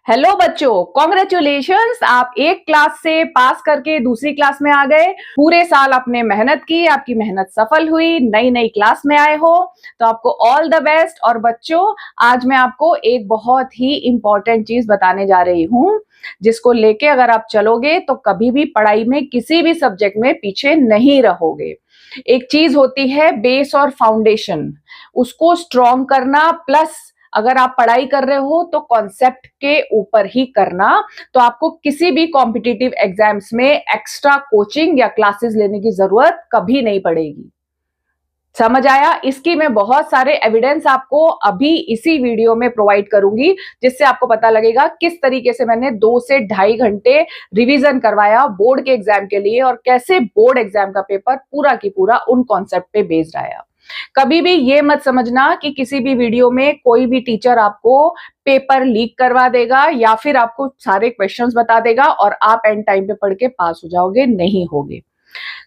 Hello बच्चों, congratulations. आप एक क्लास से पास करके दूसरी क्लास में आ गए। पूरे साल आपने मेहनत की, आपकी मेहनत सफल हुई, नई नई क्लास में आए हो, तो आपको ऑल द बेस्ट। और बच्चों, आज मैं आपको एक बहुत ही इंपॉर्टेंट चीज बताने जा रही हूँ, जिसको लेके अगर आप चलोगे तो कभी भी पढ़ाई में किसी भी सब्जेक्ट में पीछे नहीं रहोगे। एक चीज होती है बेस और फाउंडेशन, उसको स्ट्रॉन्ग करना, प्लस अगर आप पढ़ाई कर रहे हो तो कॉन्सेप्ट के ऊपर ही करना। तो आपको किसी भी कॉम्पिटिटिव एग्जाम्स में एक्स्ट्रा कोचिंग या क्लासेस लेने की जरूरत कभी नहीं पड़ेगी। समझ आया? इसकी मैं बहुत सारे एविडेंस आपको अभी इसी वीडियो में प्रोवाइड करूंगी, जिससे आपको पता लगेगा किस तरीके से मैंने 2 से ढाई घंटे रिवीजन करवाया बोर्ड के एग्जाम के लिए, और कैसे बोर्ड एग्जाम का पेपर पूरा की पूरा उन कॉन्सेप्ट पे बेस्ड आया। कभी भी ये मत समझना कि किसी भी वीडियो में कोई भी टीचर आपको पेपर लीक करवा देगा या फिर आपको सारे क्वेश्चंस बता देगा और आप एंड टाइम पे पढ़ के पास हो जाओगे। नहीं होगे।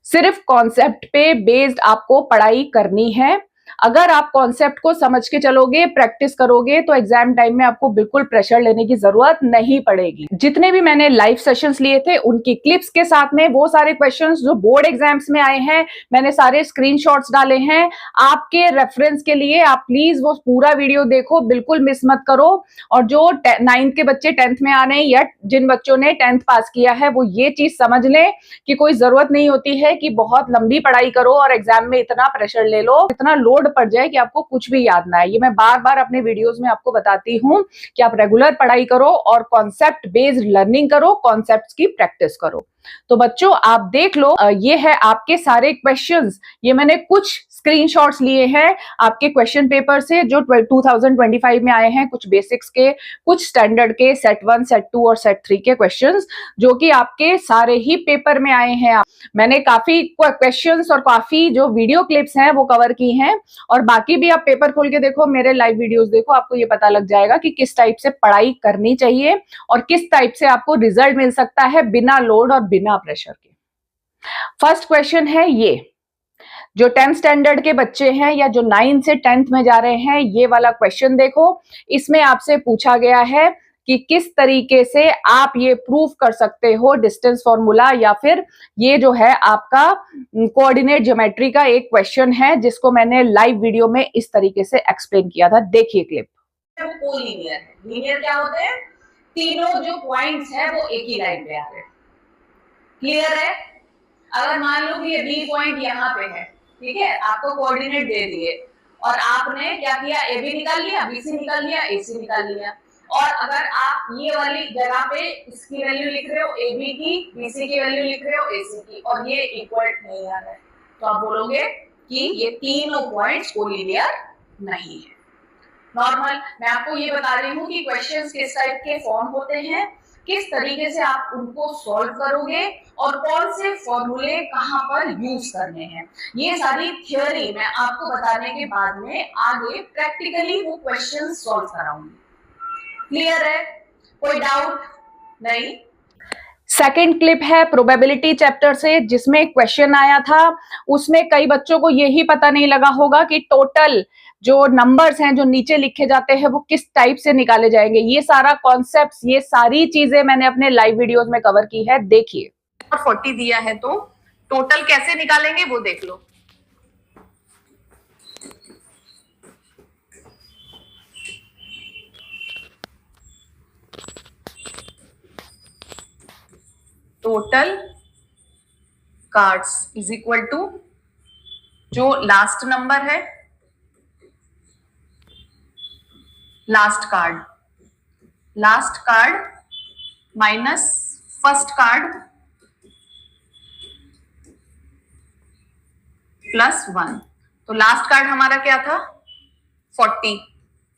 सिर्फ कॉन्सेप्ट पे बेस्ड आपको पढ़ाई करनी है। अगर आप कॉन्सेप्ट को समझ के चलोगे, प्रैक्टिस करोगे, तो एग्जाम टाइम में आपको बिल्कुल प्रेशर लेने की जरूरत नहीं पड़ेगी। जितने भी मैंने लाइव सेशंस लिए थे उनकी क्लिप्स के साथ में वो सारे क्वेश्चंस जो बोर्ड एग्जाम्स में आए हैं, मैंने सारे स्क्रीनशॉट्स डाले हैं आपके रेफरेंस के लिए। आप प्लीज वो पूरा वीडियो देखो, बिल्कुल मिस मत करो। और जो 9th के बच्चे 10th में आने, या जिन बच्चों ने 10th पास किया है, वो ये चीज समझ लें कि कोई जरूरत नहीं होती है कि बहुत लंबी पढ़ाई करो और एग्जाम में इतना प्रेशर ले लो, इतना लोड पड़ जाए कि आपको कुछ भी याद ना आए। ये मैं बार बार अपने वीडियोस में आपको बताती हूँ कि आप रेगुलर पढ़ाई करो और कॉन्सेप्ट बेस्ड लर्निंग करो, कॉन्सेप्ट्स की प्रैक्टिस करो। तो बच्चों, आप देख लो, ये है आपके सारे क्वेश्चंस। ये मैंने कुछ स्क्रीनशॉट्स लिए हैं आपके क्वेश्चन पेपर से जो 2025 में आए हैं, कुछ बेसिक्स के, कुछ स्टैंडर्ड के, सेट 1, सेट 2 और सेट 3 के क्वेश्चंस, जो कि आपके सारे ही पेपर में आए हैं। मैंने काफी क्वेश्चंस और काफी जो वीडियो क्लिप्स हैं वो कवर की हैं, और बाकी भी आप पेपर खोल के देखो, मेरे लाइव वीडियोस देखो, आपको ये पता लग जाएगा कि किस टाइप से पढ़ाई करनी चाहिए और किस टाइप से आपको रिजल्ट मिल सकता है बिना लोड और बिना प्रेशर के। फर्स्ट क्वेश्चन है ये, जो 10th स्टैंडर्ड के बच्चे हैं या जो 9th से 10th में जा रहे हैं, ये वाला क्वेश्चन देखो। इसमें आपसे पूछा गया है कि किस तरीके से आप ये प्रूफ कर सकते हो डिस्टेंस फॉर्मूला, या फिर ये जो है आपका कोऑर्डिनेट ज्योमेट्री का एक क्वेश्चन है, जिसको मैंने लाइव वीडियो में इस तरीके से एक्सप्लेन किया था। देखिए क्लिप। कोलिनियर है। लीनियर क्या होते हैं? तीनों जो पॉइंट्स है वो एक ही लाइन पे आ रहे हैं। क्लियर है? अगर मान लो कि ये बी पॉइंट यहाँ पे है, ठीक है, आपको कोऑर्डिनेट दे दिए और आपने क्या किया, ए बी निकाल लिया, बी सी निकाल लिया, ए सी निकाल लिया। और अगर आप ये वाली जगह पे इसकी वैल्यू लिख रहे हो ए बी की, बी सी की वैल्यू लिख रहे हो ए सी की, और ये इक्वल नहीं आ रहा है, तो आप बोलोगे कि ये तीनों पॉइंट्स कोलिनियर नहीं है। नॉर्मल मैं आपको ये बता रही हूँ कि क्वेश्चंस किस टाइप के फॉर्म होते हैं, किस तरीके से आप उनको सॉल्व करोगे और कौन से फॉर्मूले कहाँ पर यूज करने हैं। ये सारी थ्योरी मैं आपको बताने के बाद में आगे प्रैक्टिकली वो क्वेश्चन सॉल्व कराऊंगी। क्लियर है? कोई डाउट नहीं? सेकेंड क्लिप है प्रोबेबिलिटी चैप्टर से, जिसमें क्वेश्चन आया था। उसमें कई बच्चों को यही पता नहीं लगा होगा कि टोटल जो नंबर्स हैं जो नीचे लिखे जाते हैं वो किस टाइप से निकाले जाएंगे। ये सारा कॉन्सेप्ट्स, ये सारी चीजें मैंने अपने लाइव वीडियोस में कवर की है, देखिए। 40 दिया है तो टोटल कैसे निकालेंगे वो देख लो। Total cards is equal to जो लास्ट नंबर है, last card minus first card plus 1। तो लास्ट कार्ड हमारा क्या था 40,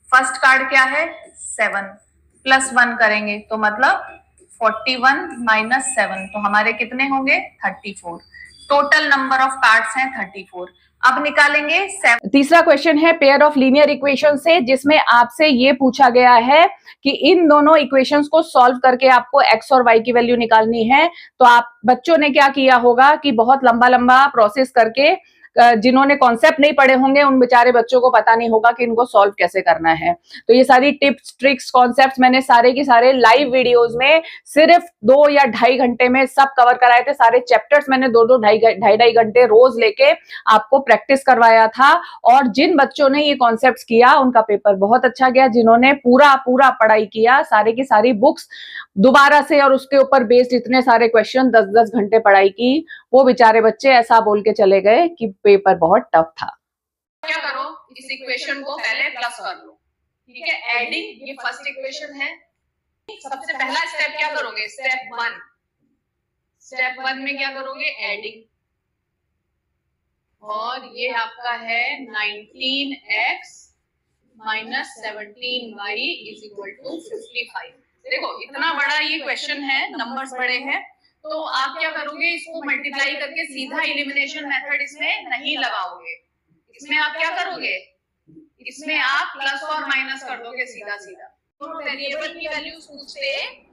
फर्स्ट कार्ड क्या है 7, प्लस 1 करेंगे तो मतलब 41 माइनस 7, तो हमारे कितने होंगे 34। टोटल नंबर ऑफ कार्ड्स हैं 34। अब निकालेंगे 7। तीसरा क्वेश्चन है पेयर ऑफ लीनियर इक्वेशन से, जिसमें आपसे ये पूछा गया है कि इन दोनों इक्वेशंस को सॉल्व करके आपको x और y की वैल्यू निकालनी है। तो आप बच्चों ने क्या किया होगा कि बहुत लंबा लंबा प्रोसेस करके जिन्होंने कॉन्सेप्ट नहीं पढ़े होंगे उन बेचारे बच्चों को पता नहीं होगा कि इनको सॉल्व कैसे करना है। तो ये सारी टिप्स, ट्रिक्स, कॉन्सेप्ट्स मैंने सारे की सारे लाइव वीडियोस में सिर्फ 2 या 2.5 घंटे में सब कवर कराए थे। सारे चैप्टर्स मैंने 2-2, 2.5 घंटे रोज लेके आपको प्रैक्टिस करवाया था। और जिन बच्चों ने ये कॉन्सेप्ट्स किया उनका पेपर बहुत अच्छा गया। जिन्होंने पूरा पढ़ाई किया, सारे की सारी बुक्स दोबारा से और उसके ऊपर बेस्ड इतने सारे क्वेश्चन 10-10 घंटे पढ़ाई की, वो बेचारे बच्चे ऐसा बोल के चले गए कि पेपर बहुत टफ था। क्या करो, इस इक्वेशन को पहले प्लस कर लो, ठीक है। एडिंग, ये फर्स्ट इक्वेशन है। सबसे पहला स्टेप क्या करोगे, स्टेप 1 में क्या करोगे, एडिंग। और ये आपका है 19x minus 17y is equal to 55। देखो इतना बड़ा ये क्वेश्चन है, नंबर्स बड़े हैं, तो आप क्या करोगे, इसको मल्टीप्लाई करके सीधा इलिमिनेशन मेथड इसमें नहीं लगाओगे। इसमें आप क्या करोगे, इसमें आप प्लस और माइनस कर दोगे सीधा सीधा। तो वेरिएबल की वैल्यूज पूछते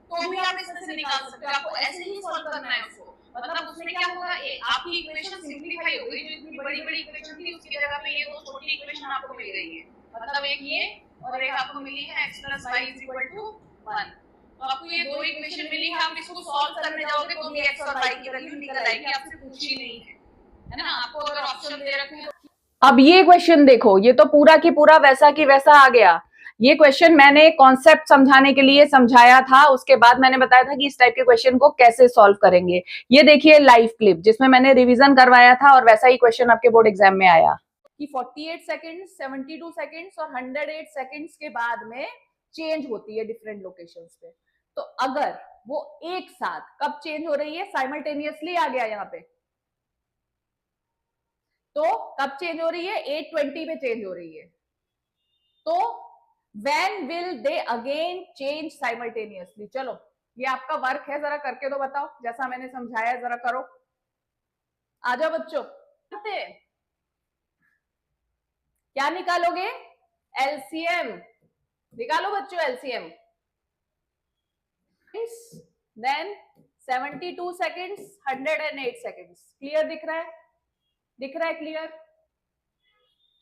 तो भी आप इसमें से निकाल सकते हो, आपको ऐसे ही सॉल्व करना है उसको। मतलब उसमें क्या होगा, आपकी इक्वेशन सिंपलीफाई हो गई। जो इतनी बड़ी बड़ी इक्वेशन थी उसकी जगह पे ये दो छोटी इक्वेशन आपको मिल गई है। मतलब एक ये और एक आपको मिली है x + y = 1। तो आपको ये दो इक्वेशन मिली है, आप इसको सॉल्व करने जाओगे तो भी x और y की वैल्यू निकल आएगी, आपसे पूछी नहीं है ना। आपको अगर ऑप्शन दे रखे हैं। अब ये क्वेश्चन देखो, ये तो पूरा की पूरा वैसा की वैसा आ गया। ये क्वेश्चन मैंने कॉन्सेप्ट समझाने के लिए समझाया था, उसके बाद मैंने बताया था कि इस टाइप के क्वेश्चन को कैसे सॉल्व करेंगे। ये देखिए लाइव क्लिप जिसमें मैंने रिवीजन करवाया था और वैसा ही क्वेश्चन आपके बोर्ड एग्जाम में आया कि 48 सेकंड्स, 72 सेकंड्स और 108 सेकंड्स के बाद में चेंज होती है डिफरेंट लोकेशंस पे। तो अगर वो एक साथ कब चेंज हो रही है, साइमल्टेनियसली आ गया यहाँ पे, तो कब चेंज हो रही है, 8:20 पे चेंज हो रही है। तो when will they again change simultaneously? चलो ये आपका वर्क है, जरा करके तो बताओ, जैसा मैंने समझाया जरा करो। आ जाओ बच्चों, क्या निकालोगे, एलसीएम निकालो बच्चों, LCM. Then 72 seconds, 108 seconds. Clear दिख रहा है, दिख रहा है क्लियर?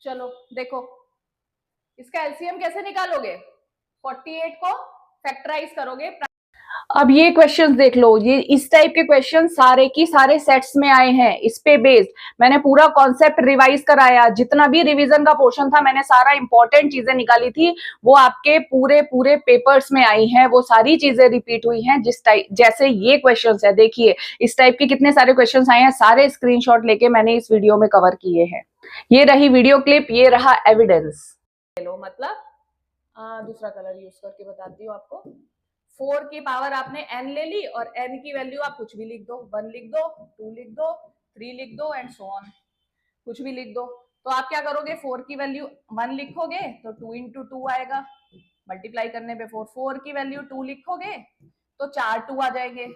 चलो देखो इसका एलसीएम कैसे निकालोगे, 48 को फैक्टराइज करोगे। अब ये क्वेश्चंस देख लो, ये इस टाइप के क्वेश्चन सारे की सारे सेट्स में आए हैं। इस पे बेस्ड मैंने पूरा कॉन्सेप्ट रिवाइज कराया, जितना भी रिवीजन का पोर्शन था मैंने सारा इंपॉर्टेंट चीजें निकाली थी, वो आपके पूरे पेपर्स में आई हैं। वो सारी चीजें रिपीट हुई हैं जिस टाइप, जैसे ये क्वेश्चंस है, देखिए इस टाइप के कितने सारे क्वेश्चंस आए हैं, सारे स्क्रीनशॉट लेके मैंने इस वीडियो में कवर किए हैं। ये रही वीडियो क्लिप, ये रहा एविडेंस। मतलब दूसरा कलर यूज करके बताती हूँ आपको। 4 की पावर आपने n ले ली और n की वैल्यू आप कुछ भी लिख दो, 1 लिख दो, 2 लिख दो, 3 लिख दो एंड सो ऑन, कुछ भी लिख दो। तो आप क्या करोगे, 4 की वैल्यू 1 लिखोगे तो 2 × 2 आएगा, मल्टीप्लाई करने पे 4 की वैल्यू 2 लिखोगे तो 4 2 आ जाएंगे,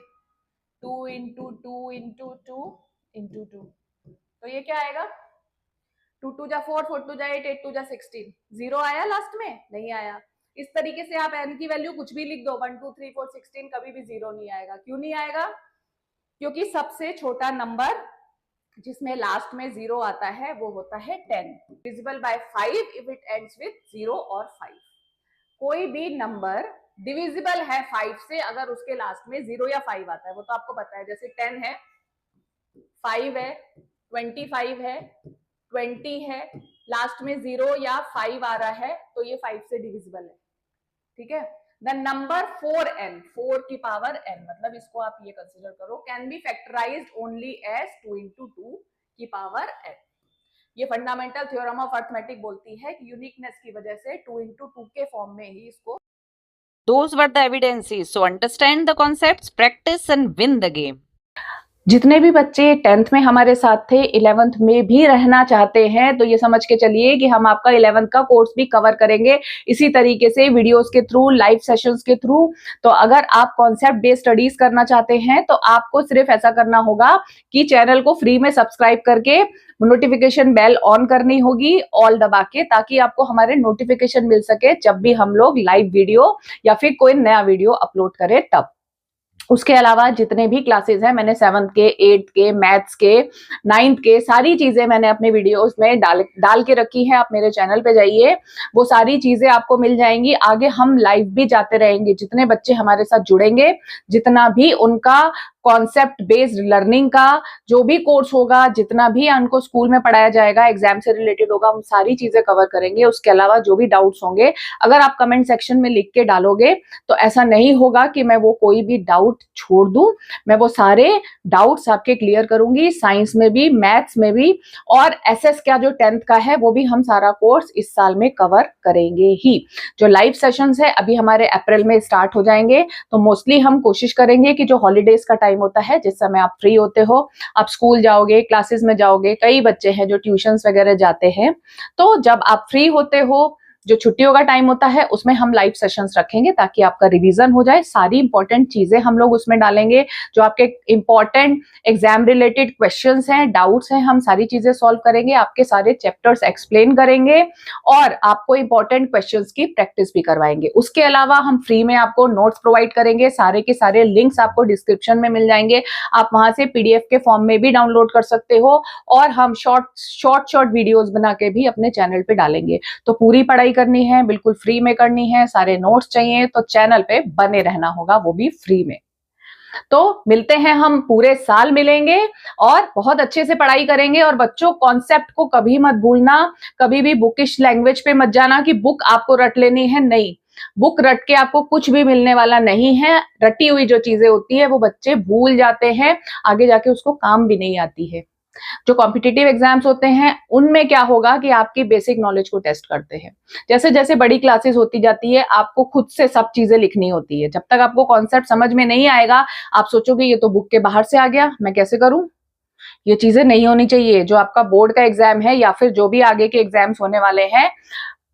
2 × 2 × 2 × 2। तो ये क्या आएगा, 2 2 जा 4, 4 2 जा 8, 8 2 जा 16। 0 आया लास्ट में, नहीं आया। इस तरीके से आप n की वैल्यू कुछ भी लिख दो, 1 2 3 4 16, कभी भी 0 नहीं आएगा। क्यों नहीं आएगा, क्योंकि सबसे छोटा नंबर जिसमें लास्ट में 0 आता है वो होता है 10, divisible by 5 if it ends with 0 और 5। कोई भी नंबर डिविजिबल है 5 से अगर उसके लास्ट में 0 या 5 आता है, वो तो आपको पता है। जैसे 10 है, 5 है, 25 है, 20 है, लास्ट में 0 या 5 आ रहा है तो ये 5 से डिविजिबल है, ठीक है। द नंबर 4n, 4 की पावर n, मतलब इसको आप ये कंसीडर करो, can be factorized only as 2 × 2 की पावर n। ये फंडामेंटल थ्योरम ऑफ अर्थमेटिक बोलती है कि यूनिकनेस की वजह से 2 × 2 के फॉर्म में ही इसको। Those were the evidences. So understand the concepts, practice and win the game. जितने भी बच्चे 10th में हमारे साथ थे, 11th में भी रहना चाहते हैं, तो ये समझ के चलिए कि हम आपका 11th का कोर्स भी कवर करेंगे इसी तरीके से, वीडियोस के थ्रू, लाइव सेशंस के थ्रू। तो अगर आप कॉन्सेप्ट बेस्ड स्टडीज करना चाहते हैं तो आपको सिर्फ ऐसा करना होगा कि चैनल को फ्री में सब्सक्राइब करके नोटिफिकेशन बेल ऑन करनी होगी, ऑल दबा के, ताकि आपको हमारे नोटिफिकेशन मिल सके जब भी हम लोग लाइव वीडियो या फिर कोई नया वीडियो अपलोड करें तब। उसके अलावा जितने भी क्लासेस हैं, मैंने 7th के, 8th के, मैथ्स के, 9th के, सारी चीजें मैंने अपने वीडियोस में डाल के रखी है। आप मेरे चैनल पे जाइए, वो सारी चीजें आपको मिल जाएंगी। आगे हम लाइव भी जाते रहेंगे। जितने बच्चे हमारे साथ जुड़ेंगे, जितना भी उनका कॉन्सेप्ट बेस्ड लर्निंग का जो भी कोर्स होगा, जितना भी उनको स्कूल में पढ़ाया जाएगा, एग्जाम से रिलेटेड होगा, हम सारी चीजें कवर करेंगे। उसके अलावा जो भी डाउट्स होंगे, अगर आप कमेंट सेक्शन में लिख के डालोगे तो ऐसा नहीं होगा कि मैं वो कोई भी डाउट छोड़ दूं। मैं वो सारे डाउट्स आपके क्लियर करूंगी, साइंस में भी, मैथ्स में भी, और एसएस का जो 10th का है वो भी हम सारा कोर्स इस साल में कवर करेंगे ही। जो लाइव सेशंस है अभी हमारे अप्रैल में स्टार्ट हो जाएंगे, तो मोस्टली हम कोशिश करेंगे कि जो हॉलीडेज का टाइम होता है, जिस समय आप फ्री होते हो, आप स्कूल जाओगे, क्लासेस में जाओगे, कई बच्चे हैं जो ट्यूशंस वगैरह जाते हैं, तो जब आप फ्री होते हो, जो छुट्टियों का टाइम होता है, उसमें हम लाइव सेशंस रखेंगे ताकि आपका रिवीजन हो जाए। सारी इंपॉर्टेंट चीजें हम लोग उसमें डालेंगे, जो आपके इंपॉर्टेंट एग्जाम रिलेटेड क्वेश्चंस हैं, डाउट्स हैं, हम सारी चीजें सॉल्व करेंगे, आपके सारे चैप्टर्स एक्सप्लेन करेंगे और आपको इंपॉर्टेंट क्वेश्चंस की प्रैक्टिस भी करवाएंगे। उसके अलावा हम फ्री में आपको नोट्स प्रोवाइड करेंगे, सारे के सारे लिंक्स आपको डिस्क्रिप्शन में मिल जाएंगे। आप वहां से पीडीएफ के फॉर्म में भी डाउनलोड कर सकते हो, और हम शॉर्ट वीडियोस बना के भी अपने चैनल पे डालेंगे। तो पूरी पढ़ाई करनी है, बिल्कुल फ्री में करनी है, सारे नोट्स चाहिए तो चैनल पे बने रहना होगा, वो भी फ्री में। तो मिलते हैं, हम पूरे साल मिलेंगे और बहुत अच्छे से पढ़ाई करेंगे। और बच्चों, कॉन्सेप्ट को कभी मत भूलना, कभी भी बुकिश लैंग्वेज पे मत जाना कि बुक आपको रट लेनी है। नहीं, बुक रट के आपको कुछ भी मिलने वाला नहीं है। रटी हुई जो चीजें होती है वो बच्चे भूल जाते हैं, आगे जाके उसको काम भी नहीं आती है। जो कॉम्पिटिटिव एग्जाम्स होते हैं उनमें क्या होगा कि आपकी बेसिक नॉलेज को टेस्ट करते हैं। जैसे जैसे बड़ी क्लासेस होती जाती है, आपको खुद से सब चीजें लिखनी होती है। जब तक आपको कॉन्सेप्ट समझ में नहीं आएगा, आप सोचोगे ये तो बुक के बाहर से आ गया, मैं कैसे करूं। ये चीजें नहीं होनी चाहिए। जो आपका बोर्ड का एग्जाम है या फिर जो भी आगे के एग्जाम्स होने वाले हैं,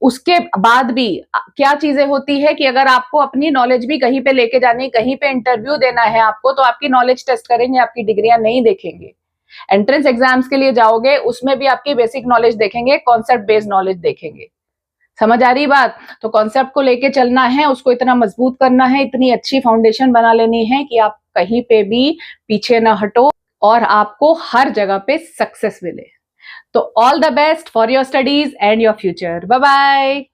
उसके बाद भी क्या चीजें होती है कि अगर आपको अपनी नॉलेज भी कहीं पे लेके जानी, कहीं पे इंटरव्यू देना है आपको, तो आपकी नॉलेज टेस्ट करेंगे, आपकी डिग्रियां नहीं देखेंगे। एंट्रेंस एग्जाम्स के लिए जाओगे, उसमें भी आपकी बेसिक नॉलेज देखेंगे, कॉन्सेप्ट बेस्ड नॉलेज देखेंगे। समझ आ रही बात। तो कॉन्सेप्ट को लेके चलना है, उसको इतना मजबूत करना है, इतनी अच्छी फाउंडेशन बना लेनी है कि आप कहीं पे भी पीछे ना हटो और आपको हर जगह पे सक्सेस मिले। तो all the best for your studies and your future. Bye bye.